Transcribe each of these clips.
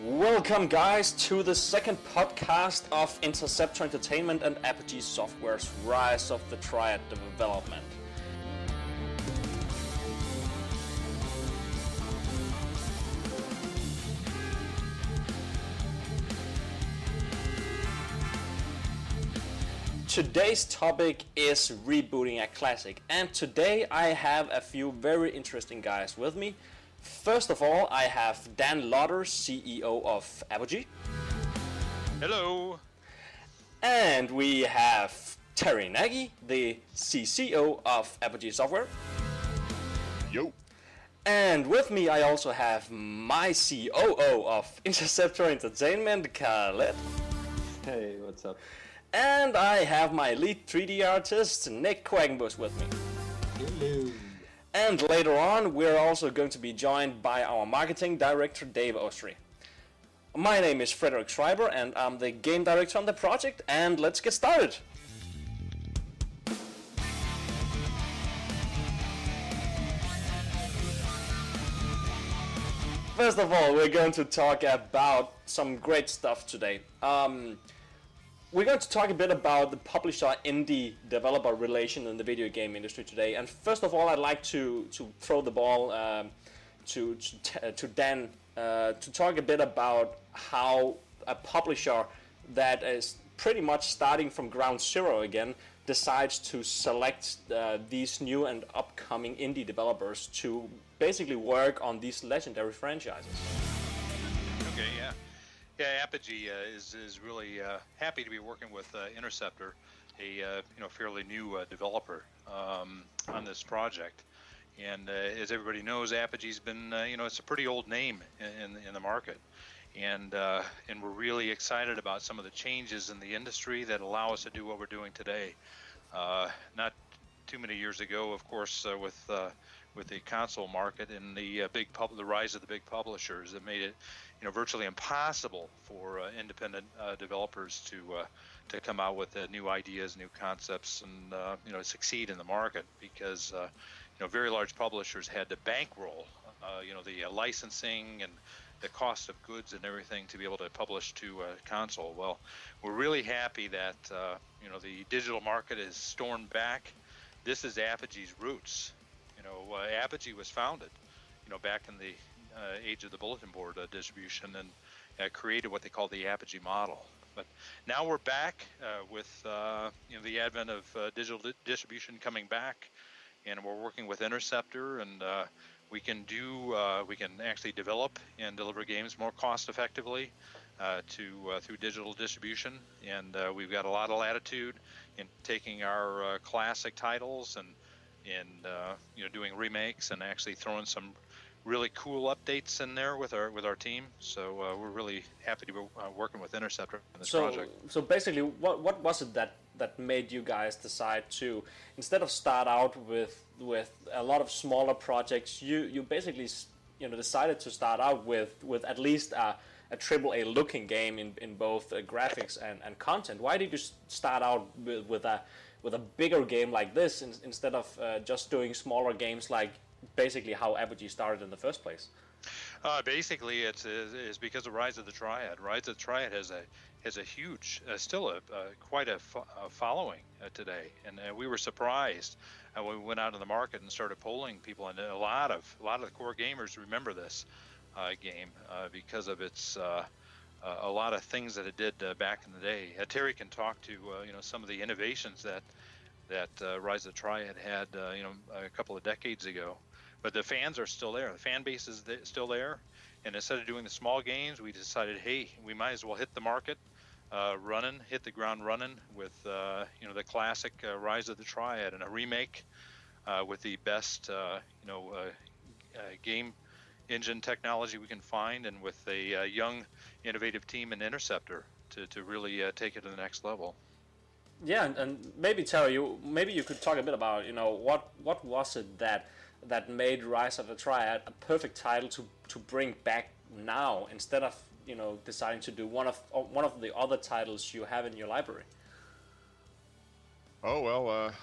Welcome guys to the second podcast of Interceptor Entertainment and Apogee Software's Rise of the Triad development. Today's topic is rebooting a classic, and today I have a few very interesting guys with me. First of all, I have Dan Lutter, CEO of Apogee. Hello. And we have Terry Nagy, the CCO of Apogee Software. Yo. And with me I also have my COO of Interceptor Entertainment, Khaled. Hey, what's up? And I have my lead 3D artist, Nick Quackenbush, with me. Hello. And later on, we're also going to be joined by our marketing director, Dave Oshry. My name is Frederik Schreiber, and I'm the game director on the project, and let's get started! First of all, we're going to talk about some great stuff today. We're going to talk a bit about the publisher-indie developer relation in the video game industry today. And first of all, I'd like to throw the ball to Dan to talk a bit about how a publisher that is pretty much starting from ground zero again decides to select these new and upcoming indie developers to basically work on these legendary franchises. Okay, yeah. Yeah, Apogee is really happy to be working with Interceptor, a fairly new developer on this project. And as everybody knows, Apogee's been it's a pretty old name in the market, and we're really excited about some of the changes in the industry that allow us to do what we're doing today. Not too many years ago, of course, with the console market and the rise of the big publishers, that made it virtually impossible for independent developers to come out with new ideas, new concepts, and succeed in the market, because very large publishers had to bankroll the licensing and the cost of goods and everything to be able to publish to a console. Well, we're really happy that the digital market is stormed back. This is Apogee's roots. Apogee was founded, back in the age of the bulletin board distribution, and created what they call the Apogee model. But now we're back with the advent of digital distribution coming back, and we're working with Interceptor, and we can actually develop and deliver games more cost effectively through digital distribution, and we've got a lot of latitude in taking our classic titles and doing remakes and actually throwing some really cool updates in there with our team. So we're really happy to be working with Interceptor on this project. So basically, what was it that made you guys decide to, instead of start out with a lot of smaller projects, you basically decided to start out with at least a AAA looking game in both graphics and content? Why did you start out with a bigger game like this instead of just doing smaller games, like basically how Apogee started in the first place? Basically, it's because of Rise of the Triad. Rise of the Triad has a huge, still quite a following today, and we were surprised when we went out in the market and started polling people, and a lot of the core gamers remember this game because of its a lot of things that it did back in the day. Terry can talk to some of the innovations that Rise of the Triad had a couple of decades ago. But the fans are still there. The fan base is still there. And instead of doing the small games, we decided, hey, we might as well hit the market hit the ground running with the classic Rise of the Triad, and a remake with the best game engine technology we can find, and with a young, innovative team in Interceptor to really take it to the next level. Yeah, and maybe Terry, you could talk a bit about what was it that made Rise of the Triad a perfect title to bring back now, instead of deciding to do one of the other titles you have in your library. Oh well,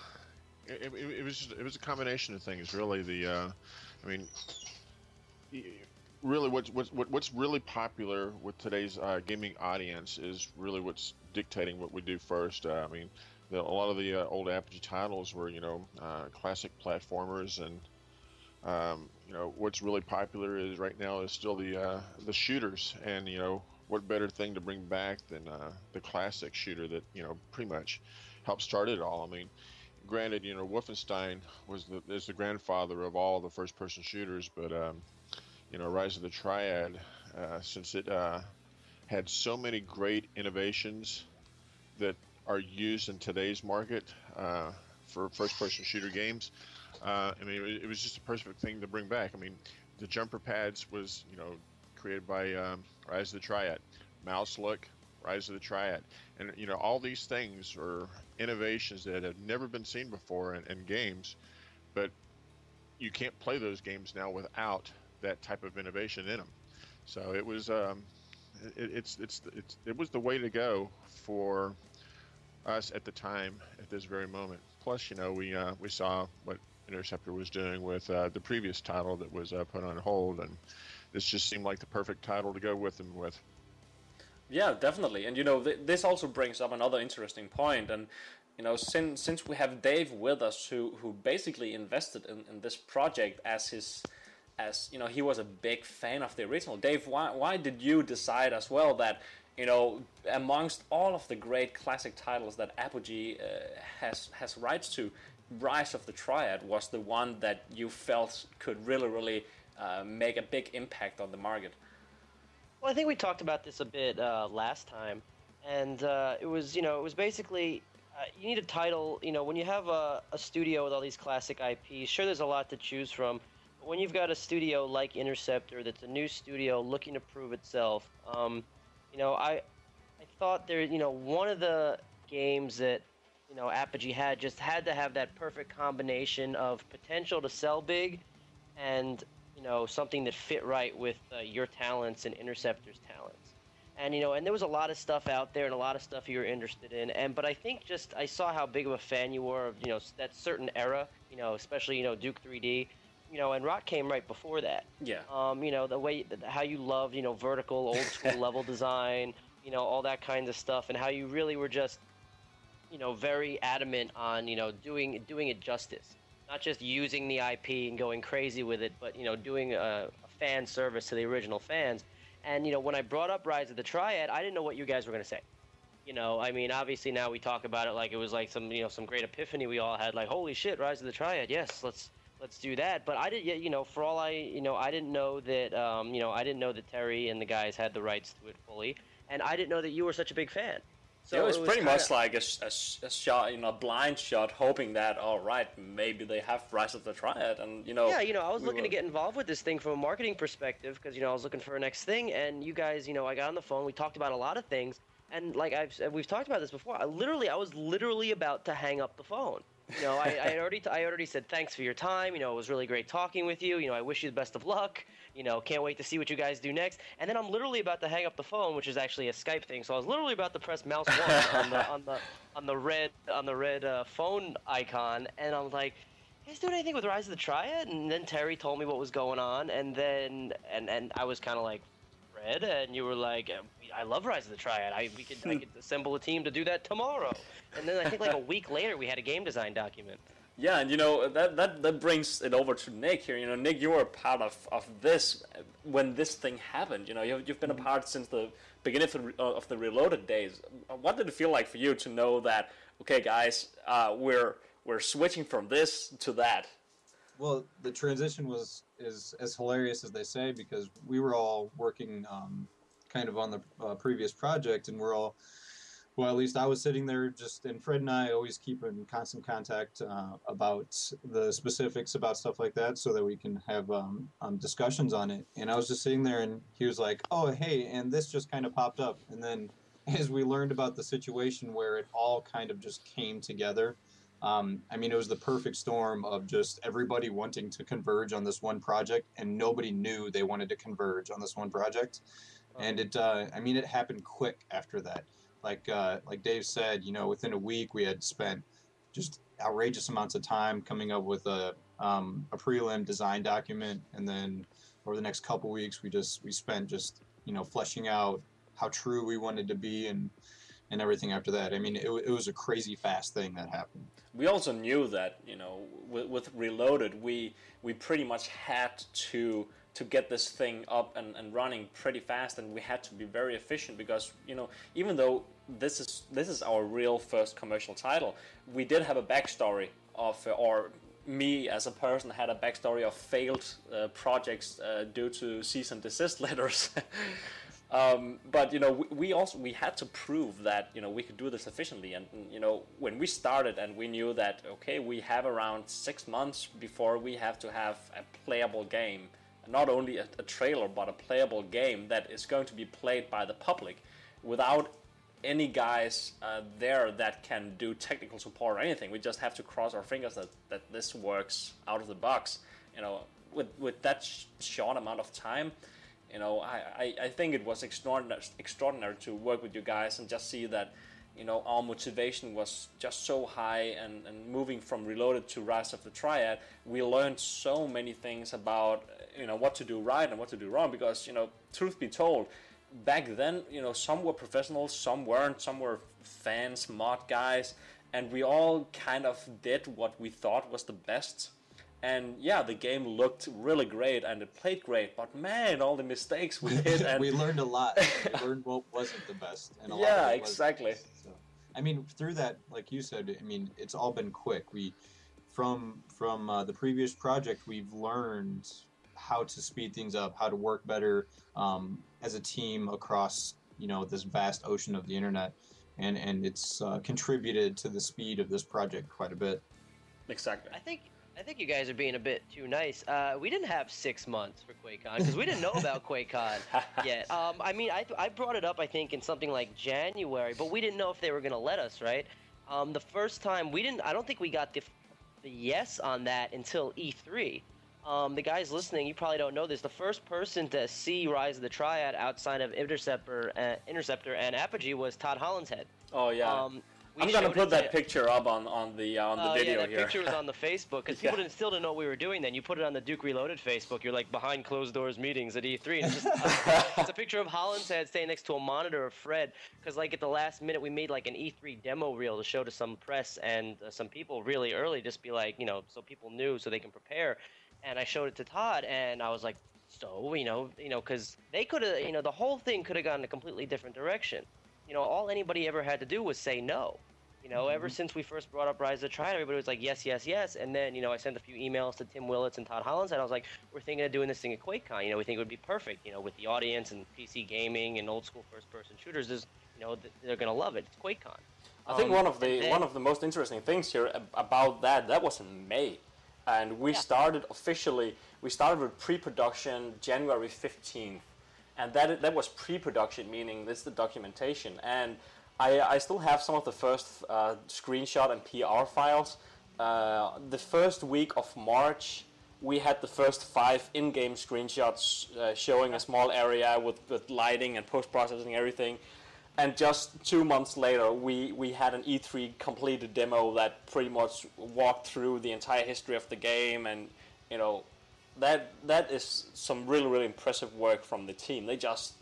it was a combination of things, really. really what's really popular with today's gaming audience is really what's dictating what we do first. I mean, a lot of the old Apogee titles were classic platformers, and what's really popular is right now is still the shooters, and what better thing to bring back than the classic shooter that pretty much helped start it all. I mean, granted, Wolfenstein is the grandfather of all the first-person shooters, but Rise of the Triad, since it had so many great innovations that are used in today's market for first-person shooter games. I mean, it was just a perfect thing to bring back. I mean, the jumper pads was, created by Rise of the Triad. Mouse look, Rise of the Triad. And, all these things are innovations that have never been seen before in games, but you can't play those games now without that type of innovation in them. So it was, it was the way to go for us at the time, at this very moment. Plus, we saw what Interceptor was doing with the previous title that was put on hold, and this just seemed like the perfect title to go with them with. Yeah, definitely. And this also brings up another interesting point. And since we have Dave with us, who basically invested in this project as he was a big fan of the original. Dave, why did you decide as well that amongst all of the great classic titles that Apogee has rights to, Rise of the Triad was the one that you felt could really make a big impact on the market? Well, I think we talked about this a bit last time, and it was basically you need a title. When you have a studio with all these classic IPs, sure, there's a lot to choose from. But when you've got a studio like Interceptor, that's a new studio looking to prove itself, I thought one of the games that Apogee had to have that perfect combination of potential to sell big and something that fit right with your talents and Interceptor's talents. And and there was a lot of stuff out there and a lot of stuff you were interested in, but I think I saw how big of a fan you were of that certain era, especially Duke 3D, and Rot came right before that. Yeah. The way how you loved vertical old school level design, all that kind of stuff, and how you really were just very adamant on doing it justice, not just using the IP and going crazy with it, but doing a fan service to the original fans. And when I brought up Rise of the Triad, I didn't know what you guys were going to say. I mean, obviously now we talk about it like it was like some some great epiphany we all had, like, holy shit, Rise of the Triad, yes, let's do that. But I didn't, for all I didn't know that I didn't know that Terry and the guys had the rights to it fully, and I didn't know that you were such a big fan. So it was pretty much like a shot, a blind shot, hoping that, all right, maybe they have Rise of the Triad, and Yeah, I was looking to get involved with this thing from a marketing perspective because I was looking for a next thing, and you guys, I got on the phone, we talked about a lot of things, and like we've talked about this before. I was literally about to hang up the phone. I already said thanks for your time. It was really great talking with you. I wish you the best of luck. Can't wait to see what you guys do next. And then I'm literally about to hang up the phone, which is actually a Skype thing. So I was literally about to press mouse 1 on the red phone icon, and I'm like, "You guys doing anything with Rise of the Triad?" And then Terry told me what was going on, and then and I was kind of like, Fred, and you were like, I love Rise of the Triad. I could assemble a team to do that tomorrow. And then I think like a week later we had a game design document. Yeah, and that brings it over to Nick here. Nick, you were a part of this when this thing happened. You've been a part since the beginning of the Reloaded days. What did it feel like for you to know that, okay, guys, we're switching from this to that? Well, the transition is as hilarious as they say, because we were all working kind of on the previous project, and we're all, well, at least I was sitting there and Fred and I always keep in constant contact about the specifics about stuff like that so that we can have discussions on it. And I was just sitting there, and he was like, oh, hey, and this just kind of popped up. And then as we learned about the situation where it all kind of just came together, I mean, it was the perfect storm of just everybody wanting to converge on this one project, and nobody knew they wanted to converge on this one project. And it happened quick after that. Like Dave said, within a week we had spent just outrageous amounts of time coming up with a prelim design document, and then over the next couple weeks, we spent just fleshing out how true we wanted to be and everything after that. I mean, it was a crazy fast thing that happened. We also knew that with Reloaded, we pretty much had to get this thing up and running pretty fast, and we had to be very efficient because even though this is our real first commercial title, we did have a backstory of or me as a person had a backstory of failed projects due to cease and desist letters. But we had to prove that we could do this efficiently, and when we started and we knew that okay, we have around 6 months before we have to have a playable game, not only a trailer but a playable game that is going to be played by the public without any guys there that can do technical support or anything. We just have to cross our fingers that this works out of the box. With that short amount of time, I think it was extraordinary to work with you guys and just see that our motivation was just so high, and moving from Reloaded to Rise of the Triad, we learned so many things about what to do right and what to do wrong, because truth be told, back then some were professionals, some weren't, some were fans, mod guys, and we all kind of did what we thought was the best. And yeah, the game looked really great and it played great, but man, all the mistakes we did. And we learned a lot. We learned what wasn't the best. And a lot yeah, of it exactly. So, I mean, through that, like you said, I mean, it's all been quick. From the previous project, we've learned how to speed things up, how to work better as a team across, this vast ocean of the internet. And it's contributed to the speed of this project quite a bit. Exactly. I think you guys are being a bit too nice. We didn't have 6 months for QuakeCon because we didn't know about QuakeCon yet. I mean, I brought it up, I think, in something like January, but we didn't know if they were going to let us, right? The first time I don't think we got the yes on that until E3. The guys listening, you probably don't know this. The first person to see Rise of the Triad outside of Interceptor and Apogee was Todd Hollinshead. Oh yeah. I'm gonna put that picture up on the video that here. Picture was on the Facebook because people still didn't know what we were doing then. You put it on the Duke Reloaded Facebook. You're like behind closed doors meetings at E3. And it's a picture of Hollinshead standing next to a monitor of Fred because like at the last minute we made like an E3 demo reel to show to some press and some people really early, just be like so people knew so they can prepare. And I showed it to Todd and I was like, so because they could have the whole thing could have gone a completely different direction. All anybody ever had to do was say no. Ever since we first brought up Rise of the Triad, everybody was like, yes, yes, yes. And then, I sent a few emails to Tim Willits and Todd Hollinshead, and I was like, we're thinking of doing this thing at QuakeCon. We think it would be perfect, with the audience and PC gaming and old school first-person shooters. They're going to love it. It's QuakeCon. I think one of the most interesting things here about that was in May. And we started with pre-production January 15th. And that was pre-production, meaning this is the documentation. And I still have some of the first screenshot and PR files. The first week of March, we had the first 5 in-game screenshots showing a small area with lighting and post-processing and everything. And just 2 months later, we had an E3 completed demo that pretty much walked through the entire history of the game. And, that is some really, really impressive work from the team. They just...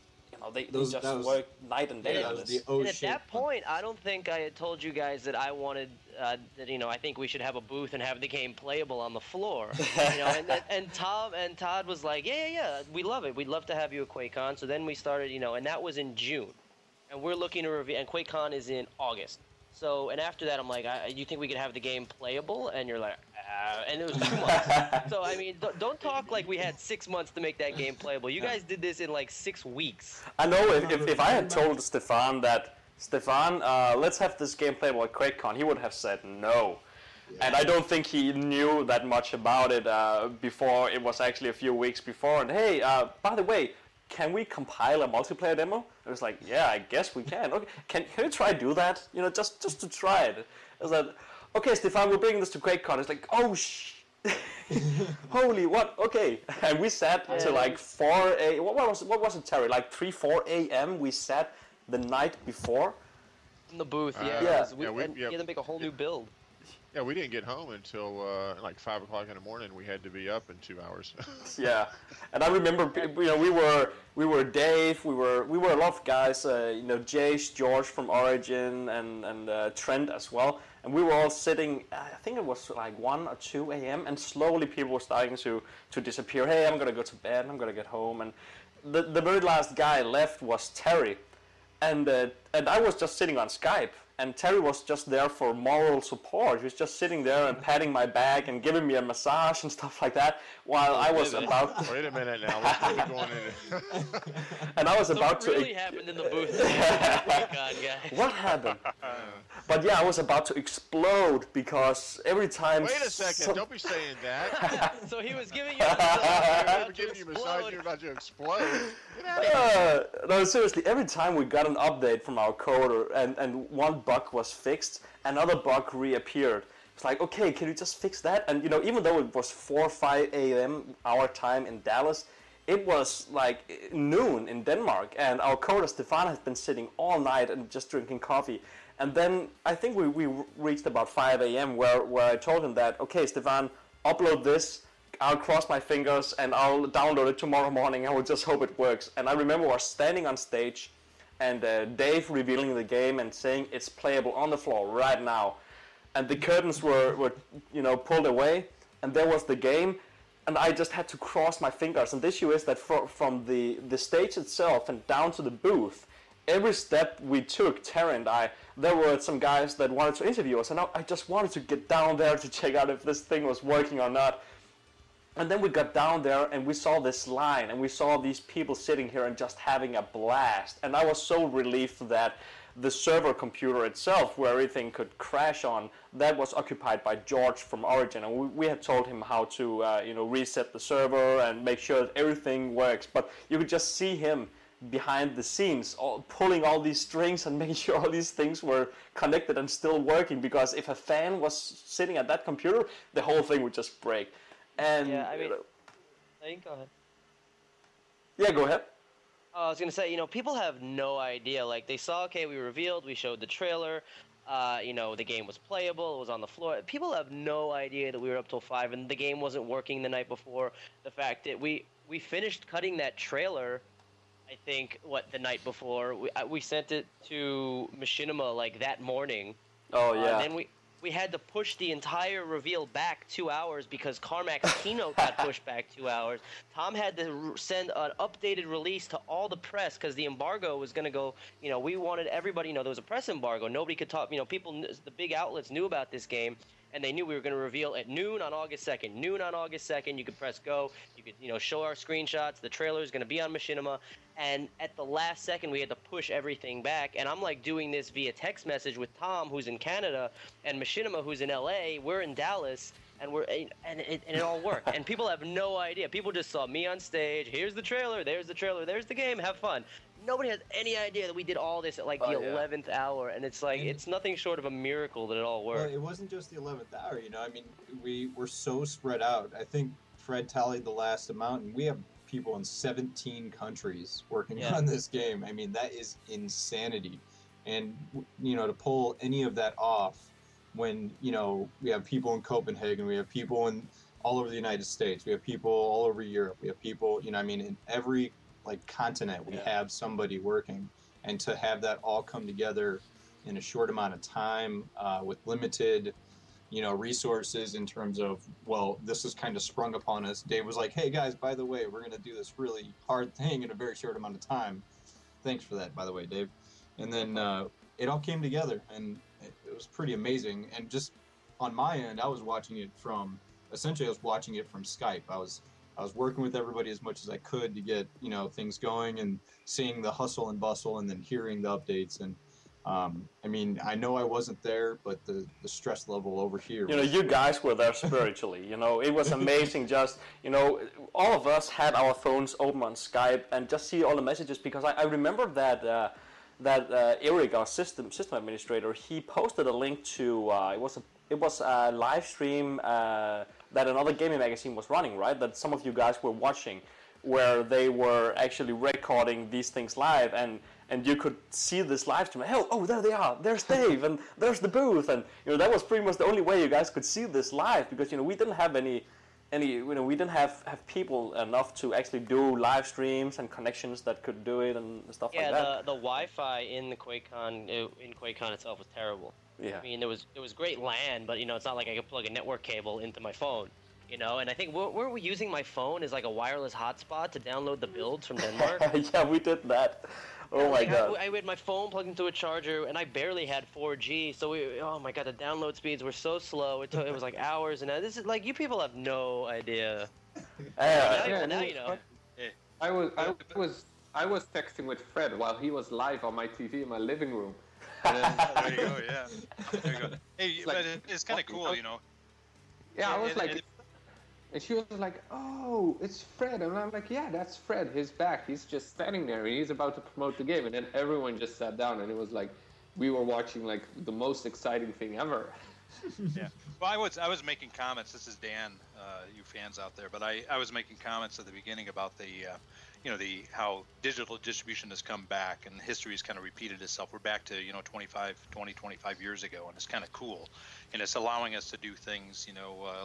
They just work night and day on this. And at that point, I don't think I had told you guys that I wanted that. I think we should have a booth and have the game playable on the floor. And Todd was like, yeah, we love it. We'd love to have you at QuakeCon. So then we started, and that was in June, and we're looking to review. And QuakeCon is in August. So and after that, I'm like, you think we could have the game playable? And you're like, and it was 2 months. So I mean, don't talk like we had 6 months to make that game playable. You guys did this in like 6 weeks. I know if I had told Stefan that, let's have this game playable at QuakeCon, he would have said no. Yeah. And I don't think he knew that much about it before. It was actually a few weeks before. And hey, by the way, can we compile a multiplayer demo? I was like, yeah, I guess we can. Okay, can you try to do that? Just to try it. I was like, okay, Stefan, we're bringing this to QuakeCon. It's like, oh, holy, what? Okay. And we sat to like 4 a.m. What was it, Terry? Like 4 a.m. we sat the night before. In the booth, yeah. We had to make a whole new build. Yeah, we didn't get home until like 5 o'clock in the morning. We had to be up in 2 hours. Yeah, and I remember, we were Dave, we were a lot of guys, Jace, George from Origin, and Trent as well, and we were all sitting. I think it was like 1 or 2 a.m. and slowly people were starting to disappear. Hey, I'm gonna go to bed. I'm gonna get home, and the very last guy left was Terry, and I was just sitting on Skype. And Terry was just there for moral support. He was just sitting there and patting my back and giving me a massage and stuff like that, while I was about to... Wait a minute now, let's keep going in. And I was about to... What really to... happened in the booth? Oh my God, guys. What happened? But yeah, I was about to explode because every time... Wait a second, don't be saying that. So he was giving you a massage, you're about to explode. No, seriously, every time we got an update from our coder and one bug was fixed, another bug reappeared. It's like, okay, can you just fix that? And even though it was 4 or 5 a.m. our time in Dallas, it was like noon in Denmark, and our coder Stefan has been sitting all night and just drinking coffee. And then I think we reached about 5 a.m. where I told him that, okay, Stefan, upload this, I'll cross my fingers and I'll download it tomorrow morning. I will just hope it works. And I remember I was standing on stage and Dave revealing the game and saying it's playable on the floor right now. And the curtains were pulled away, and there was the game, and I just had to cross my fingers. And the issue is that from the stage itself and down to the booth, every step we took, Terry and I, there were some guys that wanted to interview us, and I just wanted to get down there to check out if this thing was working or not. And then we got down there and we saw this line and we saw these people sitting here and just having a blast. And I was so relieved that the server computer itself, where everything could crash on, that was occupied by George from Origin. And we had told him how to reset the server and make sure that everything works. But you could just see him behind the scenes pulling all these strings and making sure all these things were connected and still working, because if a fan was sitting at that computer, the whole thing would just break. And yeah, I mean, go ahead. Yeah, go ahead. I was gonna say, people have no idea. Like, they saw, okay, we revealed, we showed the trailer, the game was playable, it was on the floor. People have no idea that we were up till 5 and the game wasn't working the night before. The fact that we finished cutting that trailer, I think, the night before. We sent it to Machinima like that morning. Oh yeah. And then we had to push the entire reveal back 2 hours because Carmack's keynote got pushed back 2 hours. Tom had to send an updated release to all the press because the embargo was going to go, we wanted everybody, there was a press embargo. Nobody could talk, people, the big outlets knew about this game, and they knew we were going to reveal at noon on August 2nd. Noon on August 2nd, you could press go, you could, show our screenshots, the trailer is going to be on Machinima, and at the last second, we had to push everything back, and I'm, doing this via text message with Tom, who's in Canada, and Machinima, who's in LA, we're in Dallas, and it all worked, and people have no idea. People just saw me on stage, here's the trailer, there's the game, have fun. Nobody has any idea that we did all this at the 11th hour, and it's it's nothing short of a miracle that it all worked. Well, it wasn't just the 11th hour, we were so spread out. I think Fred tallied the last amount, and we have people in 17 countries working on this game. That is insanity. And, to pull any of that off when, we have people in Copenhagen, we have people all over the United States, we have people all over Europe, we have people, in every continent we have somebody working, and to have that all come together in a short amount of time with limited resources in terms of, this is kind of sprung upon us. Dave was like, hey guys, by the way, we're going to do this really hard thing in a very short amount of time. Thanks for that, by the way, Dave. And then it all came together, and it was pretty amazing. And just on my end, I was watching it from Skype. I was working with everybody as much as I could to get, things going and seeing the hustle and bustle and then hearing the updates. And I know I wasn't there, but the stress level over here. You guys were there spiritually. It was amazing. Just, all of us had our phones open on Skype and just see all the messages, because I remember that Eric, our system administrator, he posted a link to it was a live stream that another gaming magazine was running, right? That some of you guys were watching. where they were actually recording these things live, and you could see this live stream. Hell, oh, there they are. There's Dave, and there's the booth, and that was pretty much the only way you guys could see this live, because we didn't have any we didn't have people enough to actually do live streams and connections that could do it and stuff like that. Yeah, the Wi-Fi in the QuakeCon itself was terrible. Yeah. I mean, it was great LAN, but it's not like I could plug a network cable into my phone. And I think where we're using my phone is like a wireless hotspot to download the builds from Denmark. Yeah, we did that. Oh my god! I had my phone plugged into a charger, and I barely had 4G. So oh my god, the download speeds were so slow. It was like hours, and this is like, you people have no idea. Now you know. I was texting with Fred while he was live on my TV in my living room. And then, there you go. Yeah. There you go. Hey, but it's kind of cool, Yeah, I was like. And she was like, "Oh, it's Fred," and I'm like, "Yeah, that's Fred. He's back. He's just standing there, and he's about to promote the game." And then everyone just sat down, and it was like we were watching like the most exciting thing ever. Yeah. Well, I was making comments. This is Dan, you fans out there, but I was making comments at the beginning about the how digital distribution has come back, and history has kind of repeated itself. We're back to 25 years ago, and it's kind of cool, and it's allowing us to do things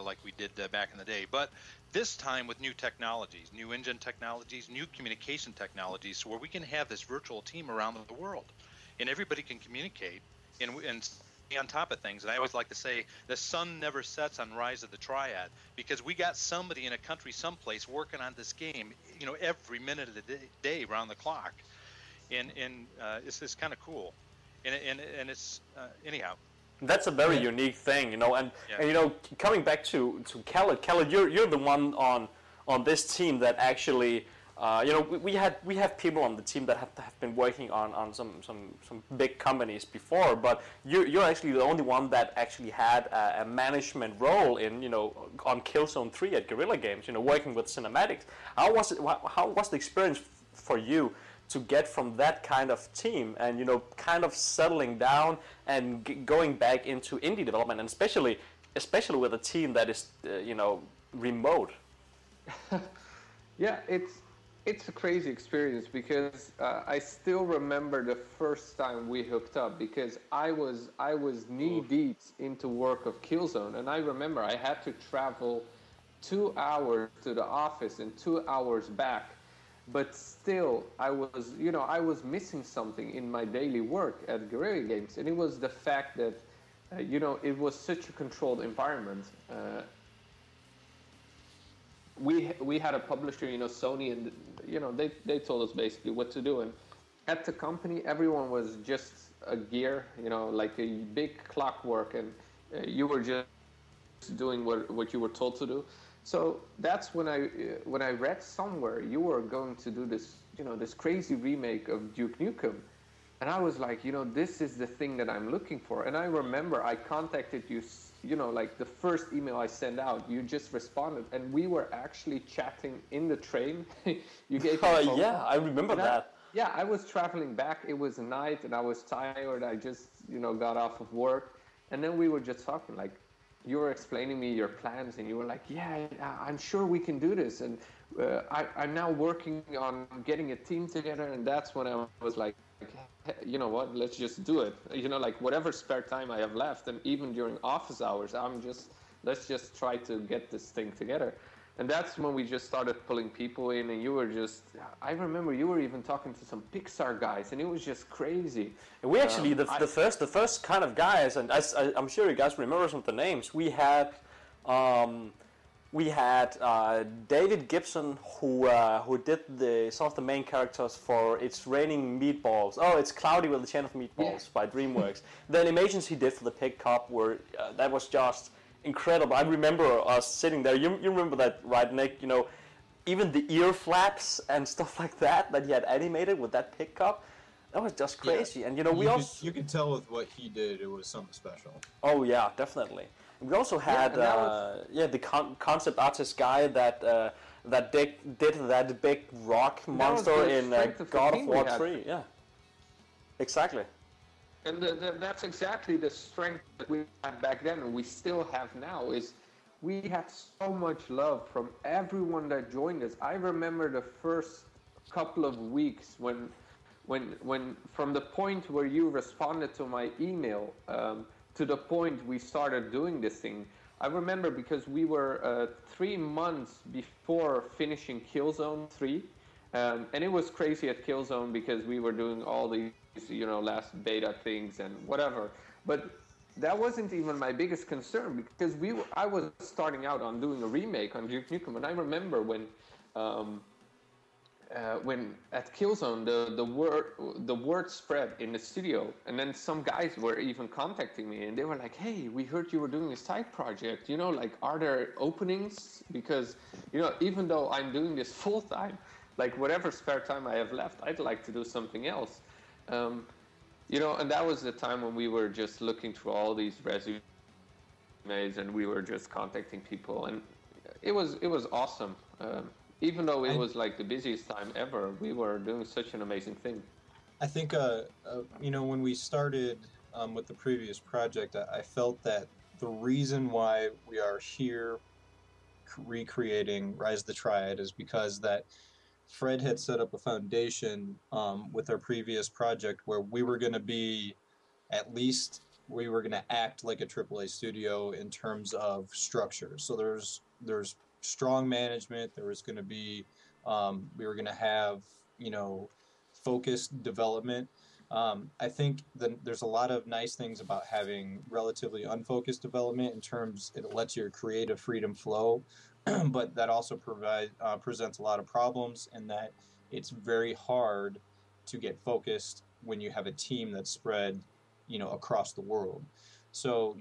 like we did back in the day. But this time with new technologies, new engine technologies, new communication technologies, where we can have this virtual team around the world, and everybody can communicate and on top of things. And I always like to say the sun never sets on Rise of the Triad, because we got somebody in a country someplace working on this game every minute of the day around the clock, and it's kind of cool, and it's anyhow. That's a very unique thing, and coming back to Khaled, you're the one on this team that actually we have people on the team that have been working on some big companies before, but you're actually the only one that actually had a management role in on Killzone 3 at Guerrilla Games, working with cinematics. How was the experience for you to get from that kind of team and kind of settling down and going back into indie development, and especially with a team that is remote? Yeah, it's a crazy experience, because I still remember the first time we hooked up, because I was knee deep into work of Killzone, and I remember I had to travel 2 hours to the office and 2 hours back, but still I was missing something in my daily work at Guerrilla Games, and it was the fact that it was such a controlled environment. We had a publisher, Sony, and they told us basically what to do. And at the company, everyone was just a gear, like a big clockwork, and you were just doing what you were told to do. So that's when I read somewhere you were going to do this, this crazy remake of Duke Nukem, and I was like, this is the thing that I'm looking for. And I remember I contacted you. Like the first email I sent out, you just responded, and we were actually chatting in the train. You gave me a phone yeah, call. I remember that. I was traveling back. It was night, and I was tired. I just, got off of work, and then we were just talking. Like, you were explaining me your plans, and you were like, "Yeah, I'm sure we can do this." And I'm now working on getting a team together, and that's when I was like, you know what, let's just do it. Like whatever spare time I have left, and even during office hours, let's just try to get this thing together. And that's when we just started pulling people in, and I remember you were even talking to some Pixar guys, and it was just crazy. And we actually, the first kind of guys, and I'm sure you guys remember some of the names, we had David Gibson, who did some of the main characters for It's Raining Meatballs. Oh, It's Cloudy with a Chain of Meatballs by DreamWorks. The animations he did for the Pig Cup that was just incredible. I remember us sitting there. You remember that, right, Nick? Even the ear flaps and stuff like that he had animated with that Pig Cup. That was just crazy. Yeah. And you could tell with what he did, it was something special. Oh yeah, definitely. We also had the concept artist guy that did that big rock monster in God of War 3. Yeah, exactly. And that's exactly the strength that we had back then, and we still have now. Is we had so much love from everyone that joined us. I remember the first couple of weeks when from the point where you responded to my email to the point we started doing this thing. I remember because we were 3 months before finishing Killzone 3, and it was crazy at Killzone because we were doing all these, last beta things and whatever. But that wasn't even my biggest concern because I was starting out on doing a remake on Duke Nukem, and I remember when at Killzone the word spread in the studio, and then some guys were even contacting me, and they were like, "Hey, we heard you were doing this side project. Like, are there openings? Because even though I'm doing this full time, like whatever spare time I have left, I'd like to do something else." And that was the time when we were just looking through all these resumes, and we were just contacting people, and it was awesome. Even though it was like the busiest time ever, we were doing such an amazing thing. I think, when we started with the previous project, I felt that the reason why we are here recreating Rise of the Triad is because that Fred had set up a foundation with our previous project where we were going to be, at least we were going to act like a AAA studio in terms of structure. So there's strong management. There was going to be, we were going to have, focused development. I think there's a lot of nice things about having relatively unfocused development in terms it lets your creative freedom flow, but that also presents a lot of problems in that it's very hard to get focused when you have a team that's spread, across the world. So,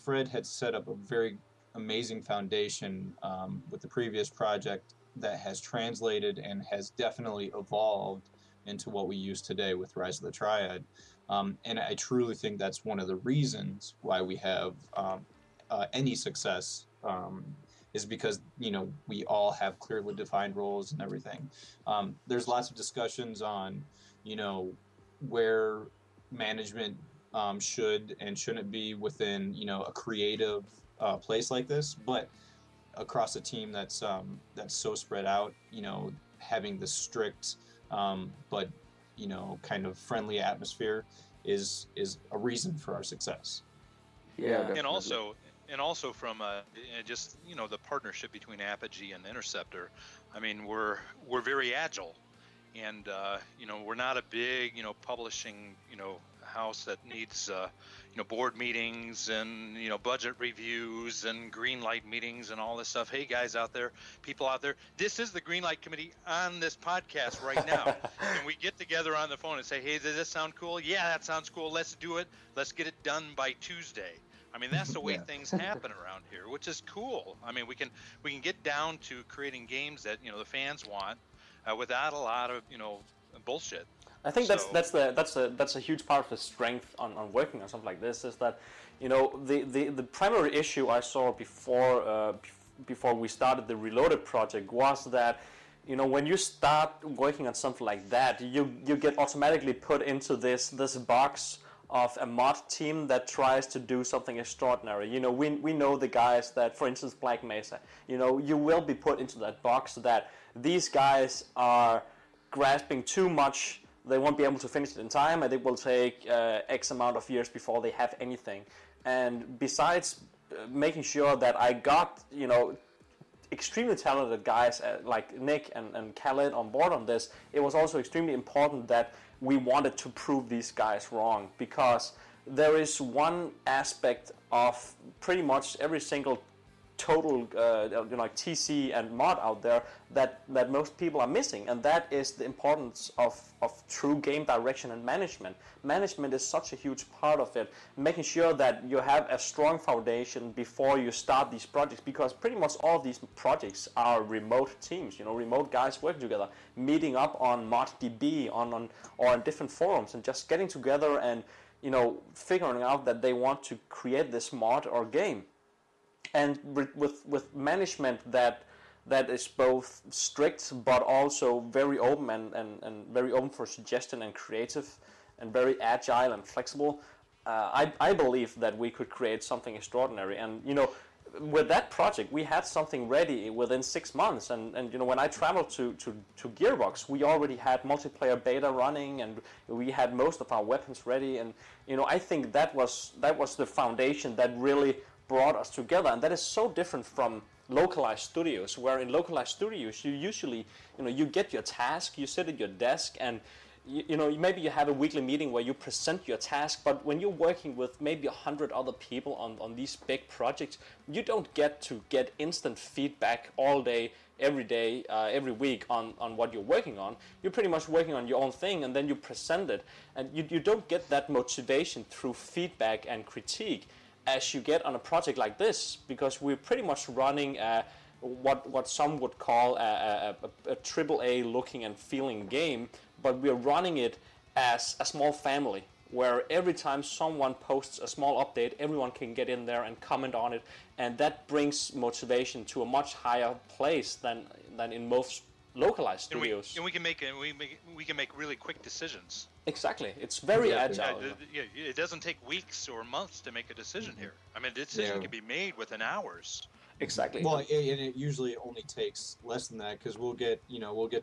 Fred had set up a very amazing foundation with the previous project that has translated and has definitely evolved into what we use today with Rise of the Triad. And I truly think that's one of the reasons why we have any success is because, we all have clearly defined roles and everything. There's lots of discussions on, where management should and shouldn't be within, a creative place like this, but across a team that's so spread out, having the strict but kind of friendly atmosphere is a reason for our success. Yeah, and also from just the partnership between Apogee and Interceptor. I mean, we're very agile, and we're not a big publishing house that needs board meetings and budget reviews and green light meetings and all this stuff. Hey guys out there, people out there, this is the green light committee on this podcast right now. And we get together on the phone and say, hey, does this sound cool? Yeah, that sounds cool. Let's do it. Let's get it done by Tuesday. I mean, that's the way things happen around here, which is cool. I mean, we can get down to creating games that the fans want without a lot of bullshit. I think that's a huge part of the strength on working on something like this is that the primary issue I saw before we started the Reloaded project was that when you start working on something like that, you get automatically put into this box of a mod team that tries to do something extraordinary. We know the guys that, for instance, Black Mesa, you will be put into that box that these guys are grasping too much. They won't be able to finish it in time, and it will take X amount of years before they have anything. And besides making sure that I got, extremely talented guys like Nick and Khaled on board on this, it was also extremely important that we wanted to prove these guys wrong, because there is one aspect of pretty much every single total like TC and mod out there that most people are missing, and that is the importance of true game direction and management. Management is such a huge part of it, making sure that you have a strong foundation before you start these projects, because pretty much all of these projects are remote teams, remote guys working together, meeting up on ModDB or on different forums and just getting together and figuring out that they want to create this mod or game. And with management that is both strict but also very open and very open for suggestion and creative and very agile and flexible, I believe that we could create something extraordinary. And with that project, we had something ready within 6 months, and when I traveled to Gearbox, we already had multiplayer beta running, and we had most of our weapons ready, and I think that was the foundation that really brought us together, and that is so different from localized studios, where in localized studios you usually you get your task, you sit at your desk, and maybe you have a weekly meeting where you present your task, but when you're working with maybe 100 other people on these big projects, you don't get to get instant feedback all day, every week on what you're working on. You're pretty much working on your own thing, and then you present it, and you don't get that motivation through feedback and critique as you get on a project like this, because we're pretty much running what some would call a AAA looking and feeling game, but we're running it as a small family, where every time someone posts a small update, everyone can get in there and comment on it, and that brings motivation to a much higher place than in most localized studios. And we can make really quick decisions. Exactly, it's very agile. It doesn't take weeks or months to make a decision here. I mean, the decision can be made within hours. Exactly. Well, and it usually only takes less than that, because we'll get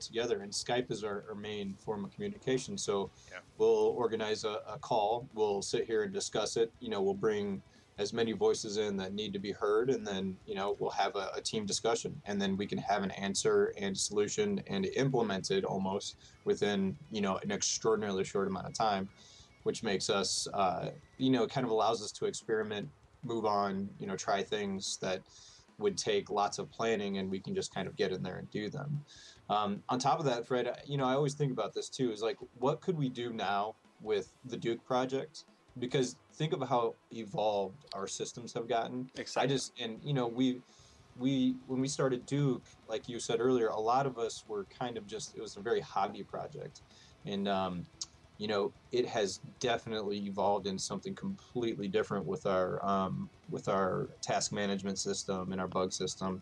together, and Skype is our main form of communication. So we'll organize a call. We'll sit here and discuss it. We'll bring as many voices in that need to be heard, and then we'll have a team discussion, and then we can have an answer and solution and implemented almost within an extraordinarily short amount of time, which makes us kind of allows us to experiment, move on, try things that would take lots of planning, and we can just kind of get in there and do them. On top of that, Fred, I always think about this too, is like, what could we do now with the Duke project? Because think of how evolved our systems have gotten. Exactly. We when we started Duke, like you said earlier, a lot of us were kind of it was a very hobby project, and it has definitely evolved into something completely different with our task management system and our bug system,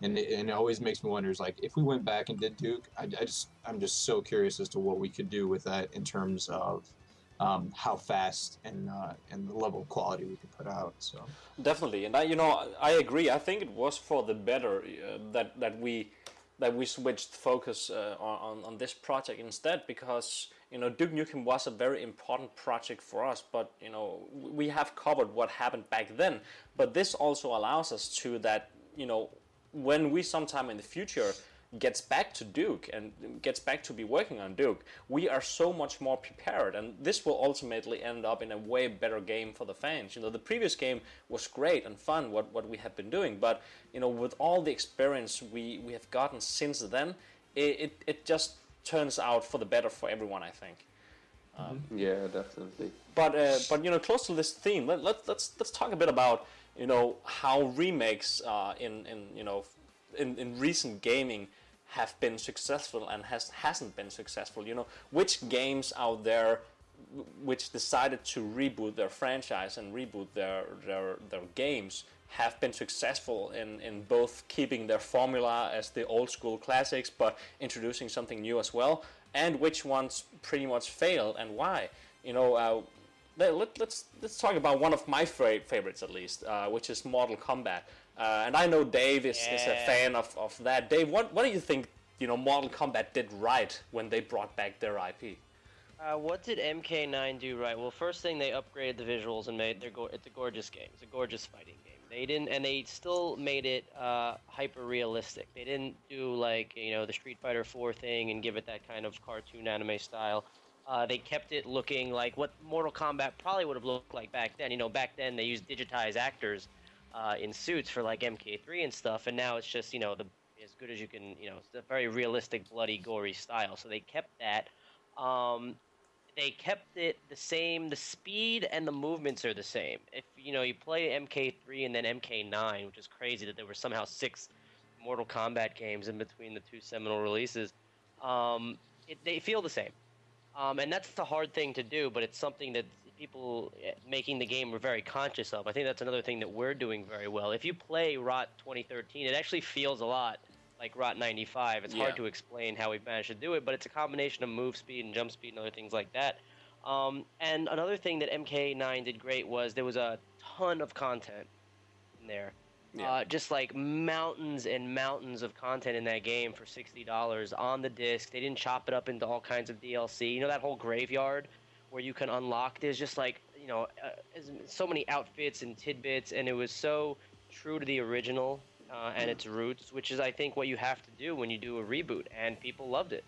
and it always makes me wonder, is like, if we went back and did Duke, I'm just so curious as to what we could do with that in terms of how fast and the level of quality we could put out. So definitely, and I agree. I think it was for the better that we switched focus on this project instead, because Duke Nukem was a very important project for us, but we have covered what happened back then. But this also allows us to that when we sometime in the future gets back to Duke and gets back to be working on Duke, we are so much more prepared, and this will ultimately end up in a way better game for the fans. The previous game was great and fun, what we have been doing, but with all the experience we have gotten since then, it just turns out for the better for everyone, I think. Yeah, definitely. But close to this theme, let's talk a bit about how remakes in recent gaming have been successful and hasn't been successful. Which games out there which decided to reboot their franchise and reboot their games have been successful in both keeping their formula as the old school classics, but introducing something new as well, and which ones pretty much failed and why. Let's talk about one of my favorites, at least, which is Mortal Kombat. And I know Dave is a fan of that. Dave, what do you think Mortal Kombat did right when they brought back their IP? What did MK9 do right? Well, first thing, they upgraded the visuals and made it's a gorgeous game. It's a gorgeous fighting game. They still made it hyper realistic. They didn't do like the Street Fighter 4 thing and give it that kind of cartoon anime style. They kept it looking like what Mortal Kombat probably would have looked like back then. Back then they used digitized actors in suits for like MK3 and stuff, and now it's just as good as you can. It's a very realistic, bloody, gory style. So they kept that. They kept it the same. The speed and the movements are the same. If you play MK3 and then MK9, which is crazy that there were somehow 6 Mortal Kombat games in between the 2 seminal releases, they feel the same. And that's the hard thing to do, but it's something that people making the game were very conscious of. I think that's another thing that we're doing very well. If you play ROT 2013, it actually feels a lot like ROT 95. It's hard to explain how we've managed to do it, but it's a combination of move speed and jump speed and other things like that. And another thing that MK9 did great was there was a ton of content in there. Just like mountains and mountains of content in that game for $60 on the disc. They didn't chop it up into all kinds of DLC. You know that whole graveyard where you can unlock? There's just like, so many outfits and tidbits, and it was so true to the original and its roots, which is, I think, what you have to do when you do a reboot, and people loved it.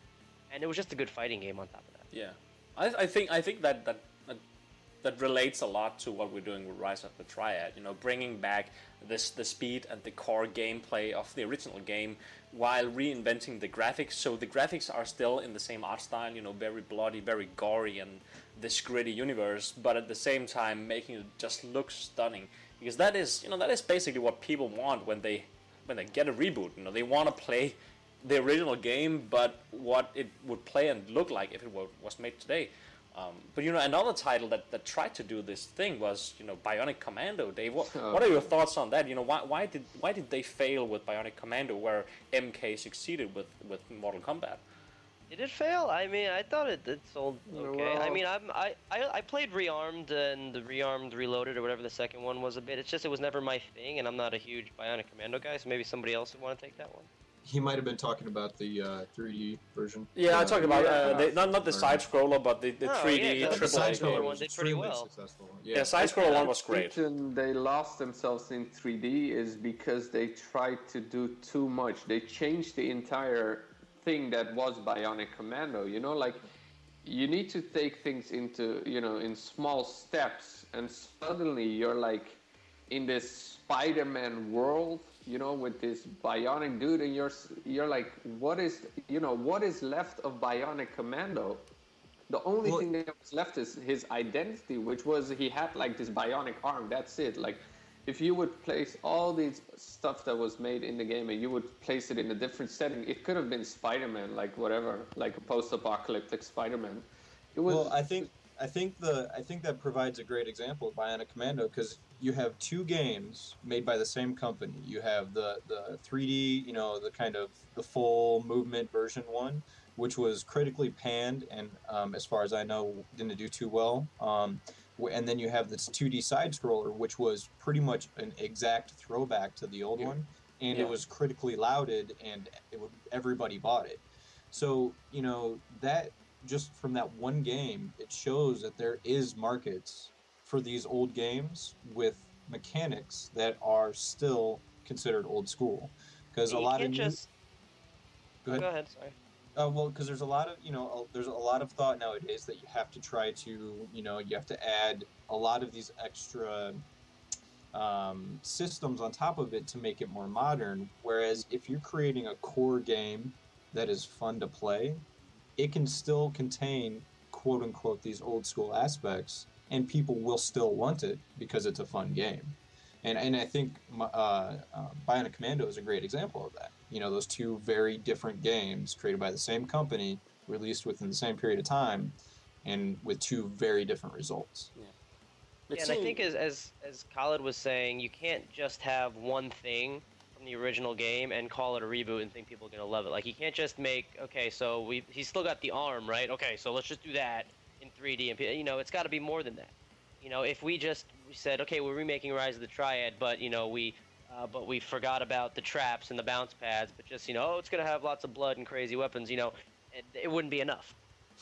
And it was just a good fighting game on top of that. Yeah, I think that relates a lot to what we're doing with Rise of the Triad. Bringing back the speed and the core gameplay of the original game while reinventing the graphics. So the graphics are still in the same art style, very bloody, very gory, and this gritty universe, but at the same time making it just look stunning. Because that is basically what people want when they get a reboot. They want to play the original game, but what it would play and look like if it was made today. But another title that tried to do this thing was Bionic Commando. Dave, what are your thoughts on that? Why did they fail with Bionic Commando where MK succeeded with Mortal Kombat? Did it fail? I mean, I thought it sold okay. Well, I mean, I played Rearmed and the Rearmed Reloaded or whatever the second one was a bit. It's just it was never my thing, and I'm not a huge Bionic Commando guy, so maybe somebody else would want to take that one. He might have been talking about the 3D version. Yeah, I talk about not the side scroller, but the 3D yeah, triple the side A. scroller one did pretty well. Successful. Yeah, side scroller one was great. The reason they lost themselves in 3D is because they tried to do too much. They changed the entire thing that was Bionic Commando. Like you need to take things into in small steps, and suddenly you're like in this Spider-Man world. With this bionic dude, and you're like, what is left of Bionic Commando? The only thing that was left is his identity, which was he had like this bionic arm. That's it. Like, if you would place all these stuff that was made in the game and you would place it in a different setting, it could have been Spider-Man, like whatever, like a post-apocalyptic Spider-Man. It was. Well, I think that provides a great example of Bionic Commando because you have two games made by the same company. You have the 3D, the kind of the full movement version one, which was critically panned and as far as I know didn't do too well. And then you have this 2D side scroller, which was pretty much an exact throwback to the old one, and it was critically lauded, and everybody bought it. So that. Just from that one game, it shows that there is markets for these old games with mechanics that are still considered old school. Because a lot of Go ahead. Sorry. Well, because there's a lot of there's a lot of thought nowadays that you have to try to you have to add a lot of these extra systems on top of it to make it more modern. Whereas if you're creating a core game that is fun to play, it can still contain, quote unquote, these old school aspects, and people will still want it because it's a fun game. And I think Bionic Commando is a great example of that. Those two very different games created by the same company, released within the same period of time, and with two very different results. Yeah, and I think as Khaled was saying, you can't just have one thing from the original game and call it a reboot and think people are going to love it. Like, you can't just make, okay, so he's still got the arm, right? Okay, so let's just do that in 3D. And, it's got to be more than that. If we said, okay, we're remaking Rise of the Triad, but, we forgot about the traps and the bounce pads, but just, it's going to have lots of blood and crazy weapons, it wouldn't be enough.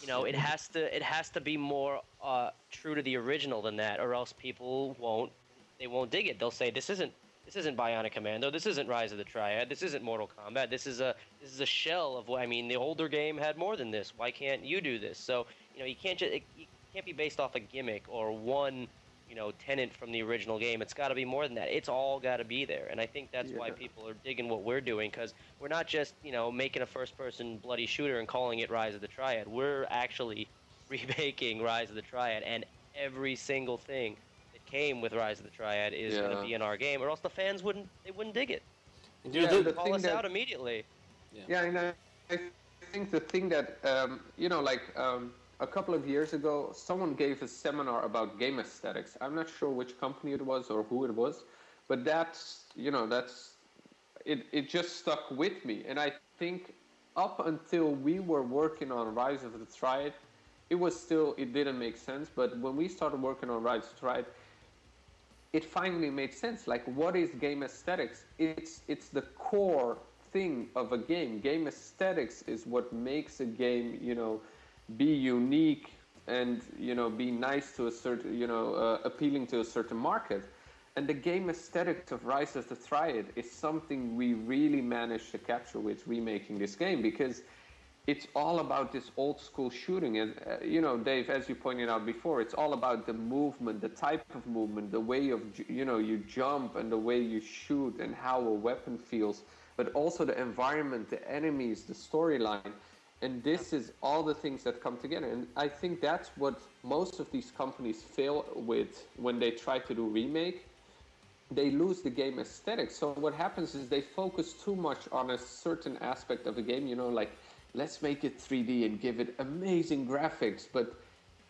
It has to be more true to the original than that, or else people won't dig it. They'll say, This isn't Bionic Commando. This isn't Rise of the Triad. This isn't Mortal Kombat. This is a shell of what the older game had more than this. Why can't you do this? So you can't be based off a gimmick or one tenant from the original game. It's got to be more than that. It's all got to be there. And I think that's why people are digging what we're doing, because we're not just making a first-person bloody shooter and calling it Rise of the Triad. We're actually remaking Rise of the Triad, and every single thing came with Rise of the Triad is going to be in our game, or else the fans wouldn't dig it. The call us out immediately. And I think the thing that a couple of years ago, someone gave a seminar about game aesthetics. I'm not sure which company it was or who it was, but that's it just stuck with me. And I think up until we were working on Rise of the Triad, it didn't make sense. But when we started working on Rise of the Triad, it finally made sense. Like, what is game aesthetics? It's the core thing of a game. Game aesthetics is what makes a game, be unique and, be nice to a certain, appealing to a certain market. And the game aesthetics of Rise of the Triad is something we really managed to capture with remaking this game, because it's all about this old school shooting. And, Dave, as you pointed out before, it's all about the movement, the type of movement, the way of, you jump and the way you shoot and how a weapon feels, but also the environment, the enemies, the storyline. And this is all the things that come together. And I think that's what most of these companies fail with when they try to do remake. They lose the game aesthetics. So what happens is they focus too much on a certain aspect of a game, like, let's make it 3D and give it amazing graphics. But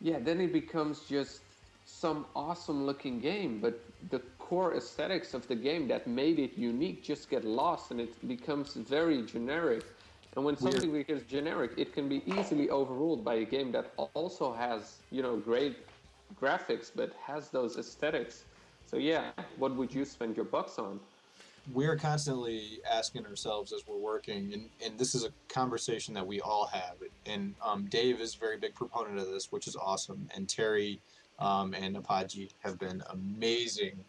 yeah, then it becomes just some awesome looking game. But the core aesthetics of the game that made it unique just get lost, and it becomes very generic. And when something becomes generic, it can be easily overruled by a game that also has, great graphics, but has those aesthetics. So yeah, what would you spend your bucks on? We're constantly asking ourselves as we're working, and this is a conversation that we all have. And Dave is a very big proponent of this, which is awesome. And Terry and Apogee have been amazing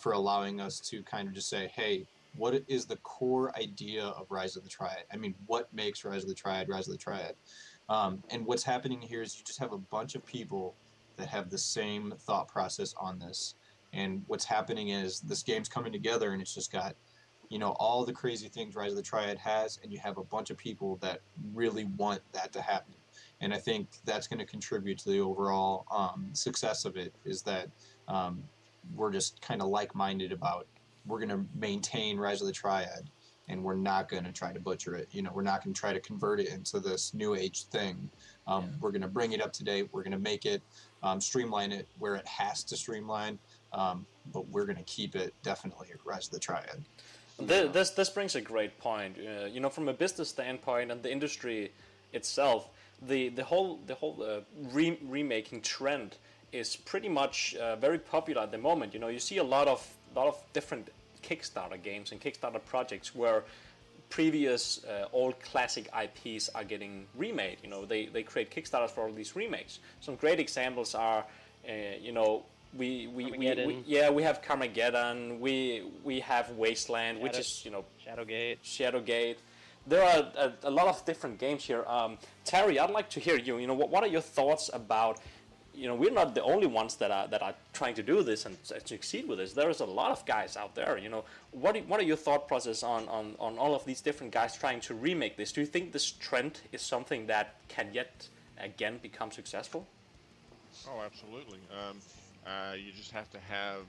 for allowing us to kind of just say, hey, what is the core idea of Rise of the Triad? I mean, what makes Rise of the Triad Rise of the Triad? And what's happening here is you just have a bunch of people that have the same thought process on this. And what's happening is this game's coming together, and it's just got, all the crazy things Rise of the Triad has, and you have a bunch of people that really want that to happen. And I think that's going to contribute to the overall success of it, is that we're just kind of like-minded about, we're going to maintain Rise of the Triad, and we're not going to try to butcher it. We're not going to try to convert it into this new age thing. We're going to bring it up to date. We're going to make it, streamline it where it has to streamline. But we're going to keep it definitely Rise of the Triad. This brings a great point. From a business standpoint and the industry itself, the whole remaking trend is pretty much very popular at the moment. You see a lot of different Kickstarter games and Kickstarter projects where previous old classic IPs are getting remade. They create Kickstarters for all these remakes. Some great examples are, we have Carmageddon, we have Wasteland, which is Shadowgate. There are a lot of different games here. Terry, I'd like to hear you. What are your thoughts about? We're not the only ones that are trying to do this and succeed with this. There is a lot of guys out there. What are your thought process on all of these different guys trying to remake this? Do you think this trend is something that can yet again become successful? Oh, absolutely. You just have to have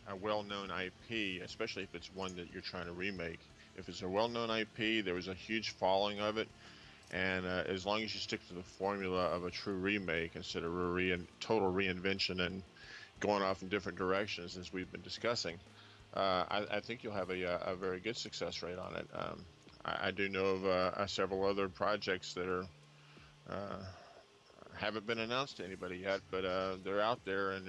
a well-known IP, especially if it's one that you're trying to remake. If it's a well-known IP, there was a huge following of it, and as long as you stick to the formula of a true remake instead of a total reinvention and going off in different directions, as we've been discussing, I think you'll have a very good success rate on it. I do know of several other projects that are haven't been announced to anybody yet, but they're out there, and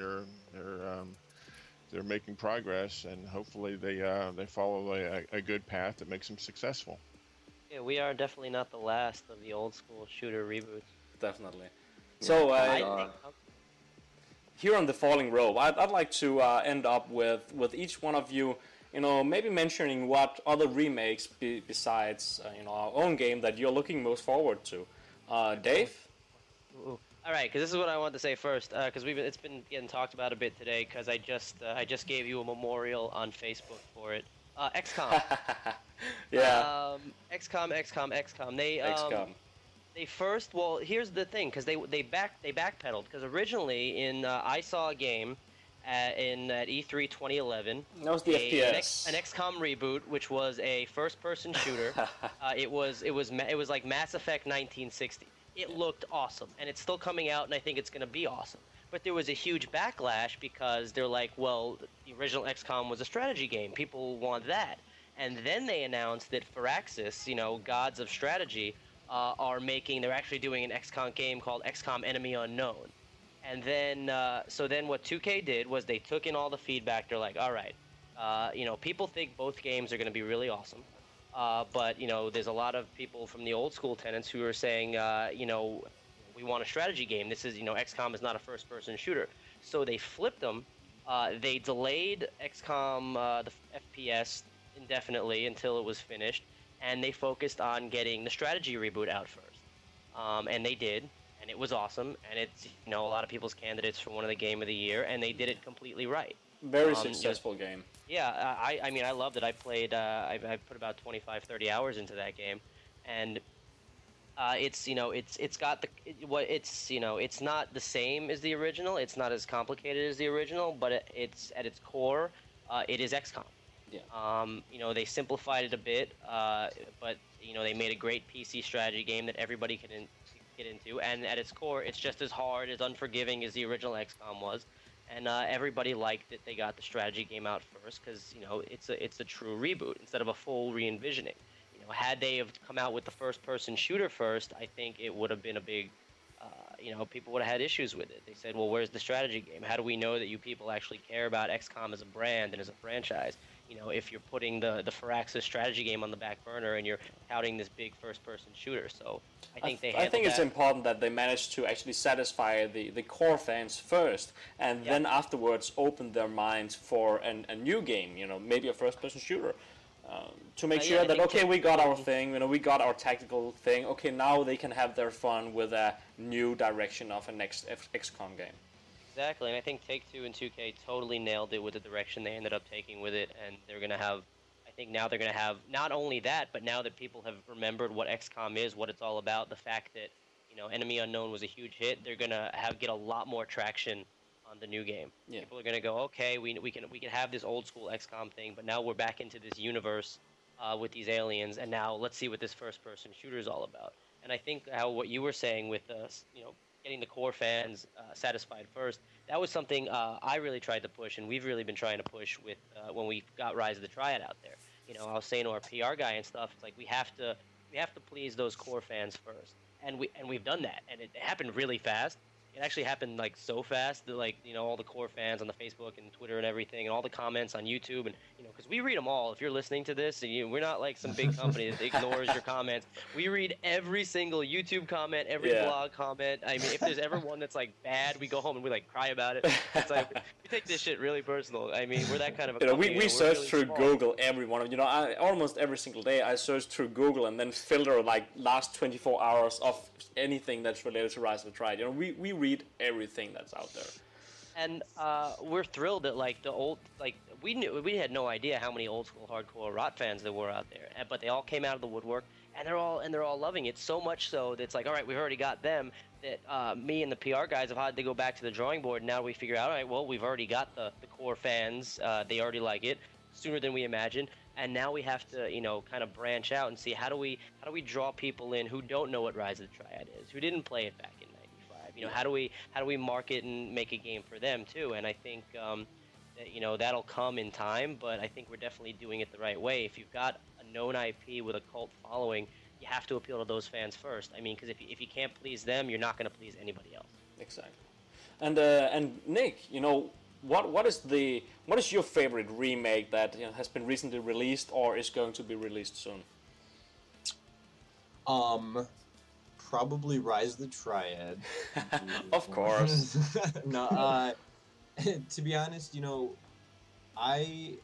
they're making progress, and hopefully they follow a good path that makes them successful. Yeah, we are definitely not the last of the old school shooter reboots. Definitely. So here on the Falling Robe, I'd like to end up with each one of you, maybe mentioning what other remakes besides our own game that you're looking most forward to. Dave. Ooh. All right, because this is what I want to say first, because it's been getting talked about a bit today, because I just gave you a memorial on Facebook for it. XCOM. Yeah. XCOM. XCOM. They first, well, here's the thing, because they backpedaled, because originally I saw a game at E3 2011. That was the FPS. An XCOM reboot, which was a first-person shooter. It was like Mass Effect 1960. It looked awesome, and it's still coming out, and I think it's going to be awesome. But there was a huge backlash because they're like, well, the original XCOM was a strategy game. People want that. And then they announced that Firaxis, gods of strategy, they're actually doing an XCOM game called XCOM Enemy Unknown. And then, so then what 2K did was they took in all the feedback. They're like, all right, people think both games are going to be really awesome. But, there's a lot of people from the old school tenants who are saying, we want a strategy game. This is, XCOM is not a first-person shooter. So they flipped them. They delayed XCOM, the FPS, indefinitely until it was finished. And they focused on getting the strategy reboot out first. And they did. And it was awesome, and it's a lot of people's candidates for one of the game of the year, and they did it completely right. Very successful game. Yeah, I loved it. I played. I put about 25-30 hours into that game, and it's got it's not the same as the original. It's not as complicated as the original, but it's at its core, it is XCOM. Yeah. They simplified it a bit, but they made a great PC strategy game that everybody can get into, and at its core, it's just as hard, as unforgiving as the original XCOM was, and everybody liked that they got the strategy game out first because it's a true reboot instead of a full re-envisioning. Had they have come out with the first-person shooter first, I think it would have been a big, people would have had issues with it. They said, well, where's the strategy game? How do we know that you people actually care about XCOM as a brand and as a franchise? If you're putting the Firaxis strategy game on the back burner and you're touting this big first-person shooter. So I think it's important that they managed to actually satisfy the core fans first, and then afterwards open their minds for a new game, maybe a first-person shooter, to make sure that, okay, we got our thing, we got our tactical thing, okay, now they can have their fun with a new direction of a next XCOM game. Exactly, and I think Take-Two and 2K totally nailed it with the direction they ended up taking with it, and they're going to have, I think now they're going to have, not only that, but now that people have remembered what XCOM is, what it's all about, the fact that, Enemy Unknown was a huge hit, they're going to get a lot more traction on the new game. Yeah. People are going to go, okay, we can have this old school XCOM thing, but now we're back into this universe with these aliens, and now let's see what this first-person shooter is all about. And I think what you were saying with, getting the core fans satisfied first, that was something I really tried to push, and we've really been trying to push with when we got Rise of the Triad out there. I was saying to our PR guy and stuff, it's like we have to please those core fans first, and we've done that, and it happened really fast. It actually happened so fast that all the core fans on the Facebook and Twitter and everything, and all the comments on YouTube, and because we read them all. If you're listening to this, and we're not like some big company that ignores your comments. We read every single YouTube comment, every blog comment. I mean, if there's ever one that's bad, we go home and we cry about it. It's we take this shit really personal. I mean, we're that kind of a company. We search really through small. Google every one of almost every single day I search through Google and then filter last 24 hours of anything that's related to Rise of the Triad. We read everything that's out there. And we're thrilled that the old we had no idea how many old school hardcore Rot fans there were out there, but they all came out of the woodwork, and they're all loving it, so much so that it's all right, we've already got them, that me and the PR guys have had to go back to the drawing board, and now we figure out, all right, well, we've already got the core fans, they already like it sooner than we imagined, and now we have to kind of branch out and see how do we draw people in who don't know what Rise of the Triad is, who didn't play it back in '95. How do we market and make a game for them too? And I think that'll come in time, but I think we're definitely doing it the right way. If you've got a known IP with a cult following, you have to appeal to those fans first. I mean, because if you can't please them, you're not going to please anybody else. Exactly. And Nick, what is your favorite remake that has been recently released or is going to be released soon? Probably Rise of the Triad. Of course. No, to be honest, I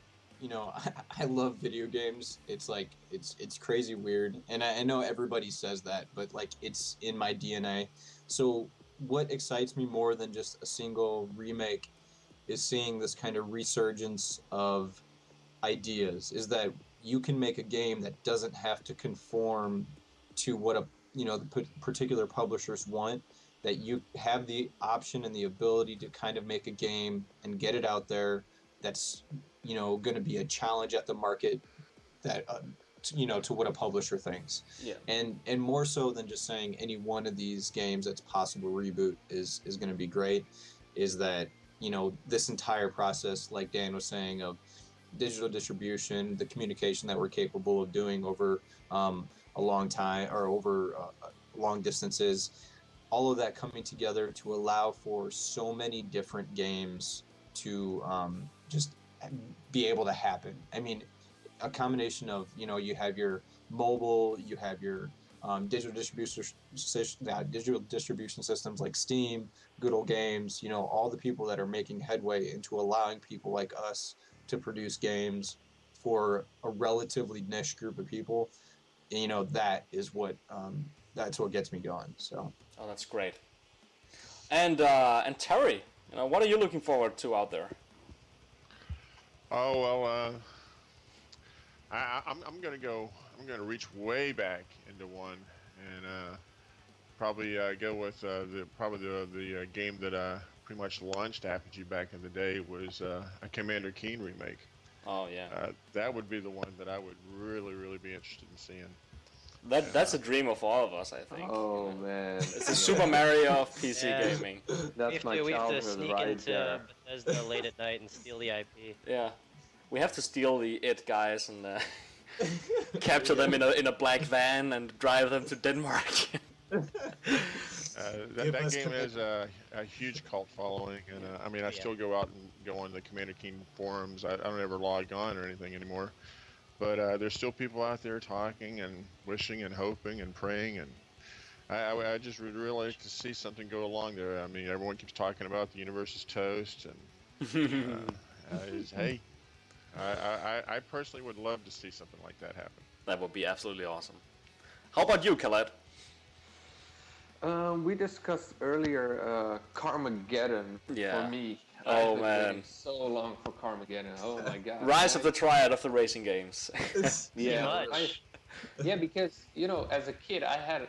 love video games. It's it's crazy weird, and I know everybody says that, but it's in my DNA. So what excites me more than just a single remake is seeing this kind of resurgence of ideas. Is that you can make a game that doesn't have to conform to what the particular publishers want, that you have the option and the ability to kind of make a game and get it out there that's going to be a challenge at the market that to what a publisher thinks. Yeah. And more so than just saying any one of these games that's possible reboot is going to be great, is that this entire process, like Dan was saying, of digital distribution, the communication that we're capable of doing over a long time or over long distances, all of that coming together to allow for so many different games to just be able to happen. I mean, a combination of, you have your mobile, you have your digital distribution systems like Steam, Good Old Games, all the people that are making headway into allowing people like us to produce games for a relatively niche group of people. That is what that's what gets me going. So. Oh, that's great. And Terry, what are you looking forward to out there? Oh well, I'm gonna go. I'm gonna reach way back into one, and probably go with the game that pretty much launched Apogee back in the day was a Commander Keen remake. Oh yeah. That would be the one that I would really be interested in seeing. That's a dream of all of us, I think. Oh man, it's the Super Mario of PC gaming. That's my we have to childhood sneak right into there. Bethesda late at night and steal the IP. Yeah, we have to steal the IT guys and capture them in a black van and drive them to Denmark. That game has a huge cult following, and I mean, I still go out and go on the Commander Keen forums. I don't ever log on or anything anymore, but there's still people out there talking and wishing and hoping and praying, and I just would really like to see something go along there. I mean, everyone keeps talking about the universe is toast, and hey, I personally would love to see something like that happen. That would be absolutely awesome. How about you, Khaled? We discussed earlier Carmageddon for me. Oh I've been man, waiting so long for Carmageddon. Oh my god. Rise of the Triad of the racing games. Yeah, because as a kid I had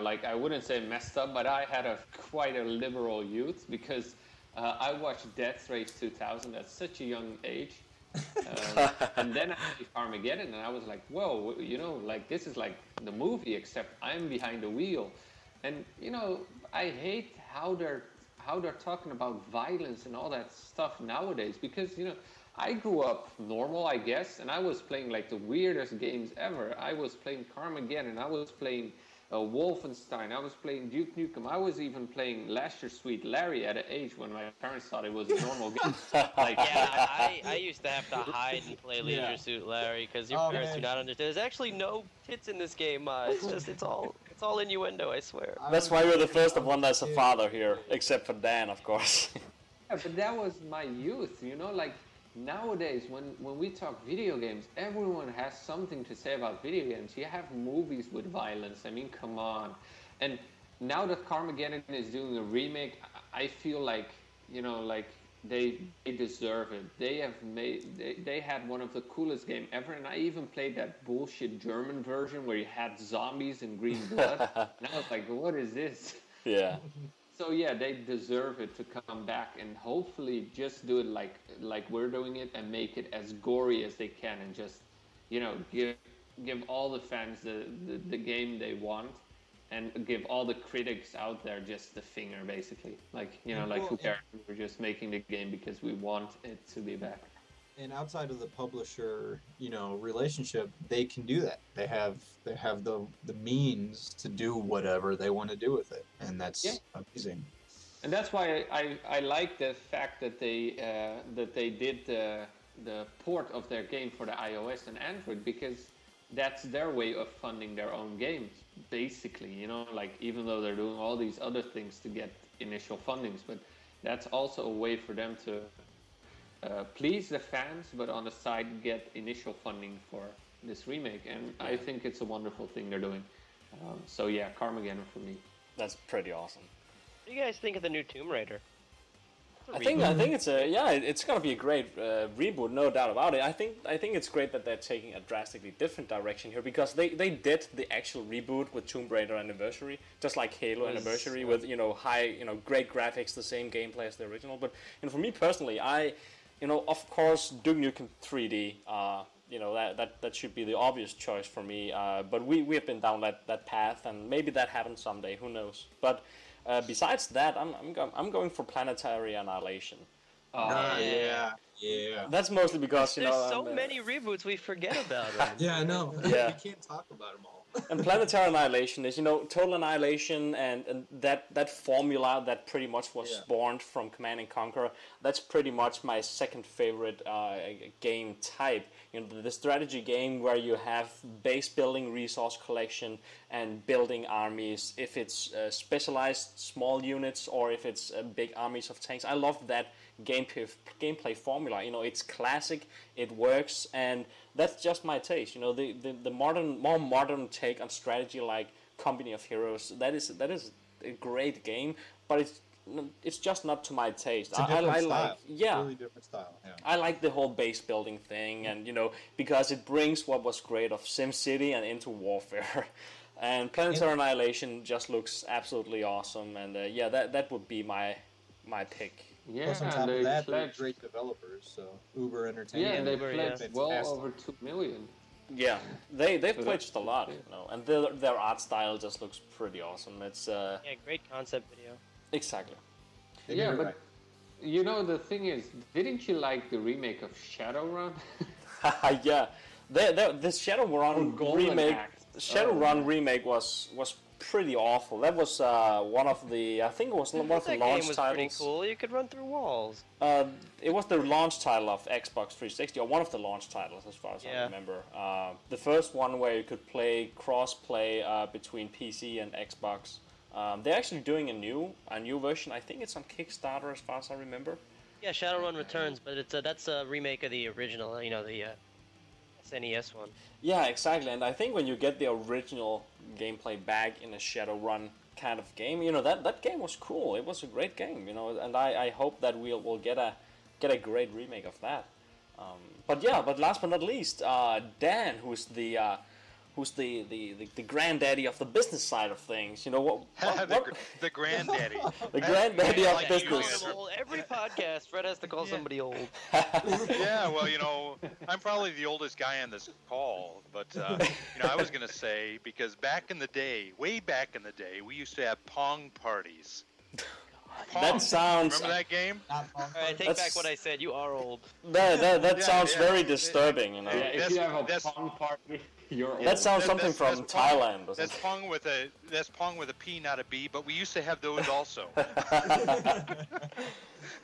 like I wouldn't say messed up, but I had quite a liberal youth because I watched Death Race 2000 at such a young age. And then I played Carmageddon, and I was like, whoa, like this is like the movie, except I'm behind the wheel. And I hate how they're talking about violence and all that stuff nowadays, because I grew up normal, I guess, and I was playing like the weirdest games ever. I was playing Carmageddon, I was playing Wolfenstein, I was playing Duke Nukem, I was even playing Leisure Suite Larry at an age when my parents thought it was a normal game. Like, I used to have to hide and play Leisure Suit Larry because your parents do not understand. There's actually no tits in this game. It's all innuendo, I swear. That's why we're the first of one that's a father here, except for Dan, of course. Yeah, but that was my youth, like nowadays when we talk video games, everyone has something to say about video games. You have movies with violence, I mean, come on. And now that Carmageddon is doing a remake, I feel like like they deserve it. They had one of the coolest game ever, and I even played that bullshit German version where you had zombies and green blood. And I was like, what is this? Yeah. So yeah, they deserve it to come back and hopefully just do it like we're doing it and make it as gory as they can, and just give all the fans the game they want, and give all the critics out there just the finger, basically. Like who cares? We're just making the game because we want it to be back. And outside of the publisher, relationship, they can do that. They have the means to do whatever they want to do with it, and that's amazing. And that's why I like the fact that they did the port of their game for the iOS and Android, because that's their way of funding their own games, basically. Like, even though they're doing all these other things to get initial fundings, but that's also a way for them to please the fans, but on the side get initial funding for this remake, and I think it's a wonderful thing they're doing. So yeah, Carmageddon for me. That's pretty awesome. What do you guys think of the new Tomb Raider? I think it's gonna be a great reboot, no doubt about it. I think it's great that they're taking a drastically different direction here, because they did the actual reboot with Tomb Raider Anniversary, just like Halo Anniversary, with high great graphics, the same gameplay as the original. But for me personally, of course, Duke Nukem 3D, that should be the obvious choice for me. But we have been down that path, and maybe that happens someday. Who knows? But besides that, I'm going for Planetary Annihilation. Yeah. That's mostly because there's so many reboots we forget about them. Yeah, I know. Yeah. We can't talk about them all. And Planetary Annihilation is, Total Annihilation and that formula that pretty much was spawned from Command and Conquer. That's pretty much my second favorite game type. The strategy game where you have base building, resource collection, and building armies. If it's specialized small units or if it's big armies of tanks. I love that gameplay formula. It's classic, it works, and that's just my taste. The more modern take on strategy like Company of Heroes. That is a great game, but it's just not to my taste. It's a different style. Like really different style. Yeah. I like the whole base building thing, and because it brings what was great of SimCity and into Warfare. And Planetary Annihilation just looks absolutely awesome, and that would be my pick. Yeah, Plus on top of that, they're great developers, so Uber Entertainment. Yeah, and they pledged well fantastic. over 2 million. Yeah, they've pledged a lot, and their art style just looks pretty awesome. It's great concept video. Exactly. Yeah, but the thing is, didn't you like the remake of Shadowrun? Yeah, the Shadowrun remake. Shadowrun remake was pretty awful. That was one of the, I think it was one of the launch game was titles. Pretty cool. You could run through walls. It was the launch title of Xbox 360, or one of the launch titles, as far as I remember. The first one where you could play cross-play between PC and Xbox. They're actually doing a new version. I think it's on Kickstarter, as far as I remember. Yeah, Shadowrun Returns, but that's a remake of the original. The SNES one. Yeah, exactly. And I think when you get the original gameplay back in a Shadowrun kind of game, that game was cool. It was a great game, and I hope that we'll get a great remake of that. But last but not least, Dan, who's the granddaddy of the business side of things. The granddaddy. The granddaddy of like business. Every podcast, Fred has to call somebody old. Yeah, well, I'm probably the oldest guy on this call, but I was gonna say, because way back in the day, we used to have Pong parties. Pong. That sounds. Remember that game? All right, take back what I said. You are old. That sounds very disturbing. Yeah, if you have a Pong party, you're old. That sounds something from Thailand. Or That's something. Pong with a P, not a B. But we used to have those also.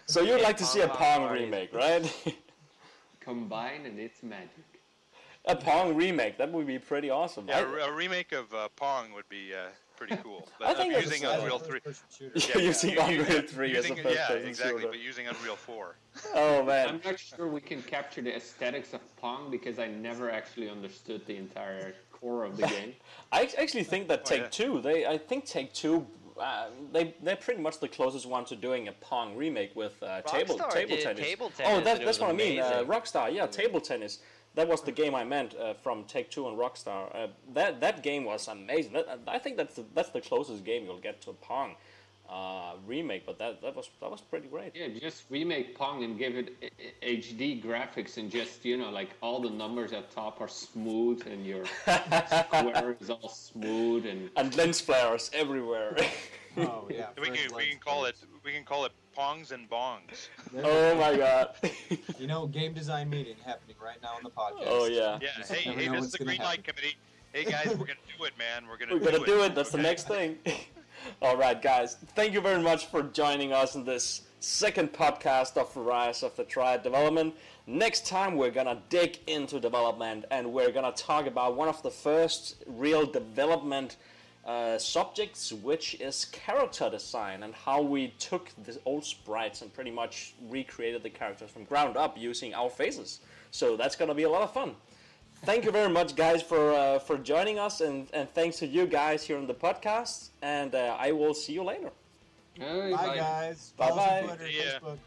So you'd like to see a Pong remake, right? Combine and it's magic. A Pong remake, that would be pretty awesome. Yeah, a remake of Pong would be pretty cool. But I think using Unreal 3. Using Unreal 3 as a first person exactly, shooter. but using Unreal 4. Oh man. I'm not sure we can capture the aesthetics of Pong because I never actually understood the entire core of the game. I actually think that Take-Two, Take-Two, they're pretty much the closest one to doing a Pong remake with table tennis. Table tennis. Oh, that's what I mean. Amazing. Rockstar, table tennis. That was the game I meant from Take-Two and Rockstar. That game was amazing. I think that's the closest game you'll get to a Pong remake, but that was pretty great. Yeah, just remake Pong and give it HD graphics and just like all the numbers at top are smooth and your square is all smooth and lens flares everywhere. Oh yeah. We can call it Pongs and Bongs. Oh my god. Game design meeting happening right now on the podcast. Oh yeah. Yeah. Hey, this is the Green Light Committee. Hey guys, we're gonna do it, man. We're gonna do it. That's the next thing. All right, guys. Thank you very much for joining us in this second podcast of Rise of the Triad development. Next time we're gonna dig into development and we're gonna talk about one of the first real development subjects, which is character design, and how we took the old sprites and pretty much recreated the characters from ground up using our faces. So that's gonna be a lot of fun. Thank you very much, guys, for joining us, and thanks to you guys here on the podcast, and I will see you later. Bye, Bye guys. Bye-bye. Follow us on Twitter, Facebook.